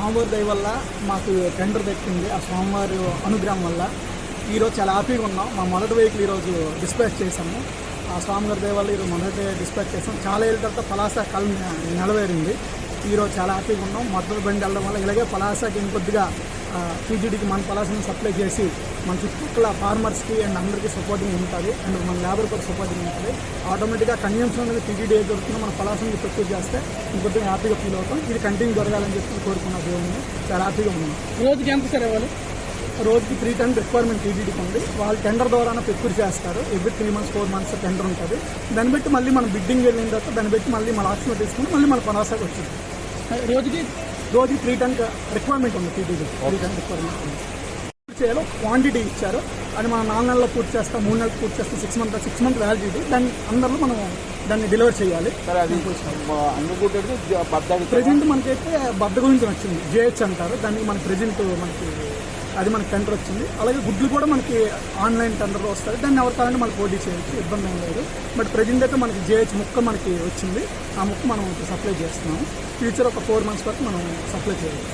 స్వామివారి దయ వల్ల మాకు టెండర్ దక్కింది. ఆ స్వామివారి అనుగ్రహం వల్ల ఈరోజు చాలా హ్యాపీగా ఉన్నాం. మా మొదటి వెహికల్ ఈరోజు డిస్పాచ్ చేశాము. ఆ స్వామివారి దయ వల్ల ఈరోజు మొదటి డిస్పాచ్ చేసాం. చాలా ఏళ్ళ తర్వాత పలాస కళ నెలవేరింది. ఈరోజు చాలా హ్యాపీగా ఉన్నాం. మొదటి బండి వెళ్ళడం వల్ల ఇలాగే పలాసకి ఇంకొద్దిగా టీజీడీకి మన పలాసని సప్లై చేసి మన చుట్టుపక్కల ఫార్మర్స్కి అండ్ అందరికీ సపోర్టింగ్ ఉంటుంది. అండ్ మన లేబర్ కూడా సపోర్టింగ్ ఉంటుంది. ఆటోమేటిక్గా కన్జంప్షన్ అనేది టీజీడీ ఏ దొరుకుతుందో మన పలాసని ప్రొక్యూర్ చేస్తే ఇంకొద్దిగా హ్యాపీగా ఫీల్ అవుతాం. ఇది కంటిన్యూ జరగాలని చెప్పి కోరుకున్న దేవుడిని చాలా హ్యాపీగా ఉన్నాం. రోజుకి ఎంత సార్ ఇవ్వాలి? రోజుకి 3 టన్ రిక్వైర్మెంట్ టీజీడీకి ఉంది. వాళ్ళు టెండర్ ద్వారానే ప్రొక్యూర్ చేస్తారు. ఎవ్రీ 3 months 4 months టెండర్ ఉంటుంది. దాన్ని బట్టి మళ్ళీ మనం బిడ్డింగ్ వెళ్ళిన తర్వాత దాన్ని బట్టి మళ్ళీ మన ఆప్షన్ తీసుకుని మళ్ళీ మన పలాసకి వచ్చింది. రోజుకి 3 టన్ రిక్వైర్మెంట్ ఉంది. టీజీడీ 3 టన్ రిక్వైర్మెంట్ ఉంది. చేయాలో క్వాంటిటీ ఇచ్చారు. అది మనం 4 నెలల్లో పూర్తి చేస్తాం, 3 నెలలు పూర్తి చేస్తాం, 6 month వ్యాలిడిటీ. అందరిలో మనం దాన్ని డెలివర్ చేయాలి. ప్రెజెంట్ మనకైతే బద్ద గురించి వచ్చింది, జేహెచ్ అంటారు దానికి. మన ప్రెజెంట్ మనకి టెండర్ వచ్చింది. అలాగే గుడ్లు కూడా మనకి ఆన్లైన్ టెండర్ వస్తుంది. దాన్ని ఎవరు కావాలంటే మనకి పోటీ చేయొచ్చు, ఇబ్బంది ఏం లేదు. బట్ ప్రెజెంట్ అయితే మనకి జేహెచ్ ముక్క మనకి వచ్చింది. ఆ ముక్క మనం సప్లై చేస్తున్నాము. ఫ్యూచర్ ఒక 4 months వరకు మనం సప్లై చేయాలి.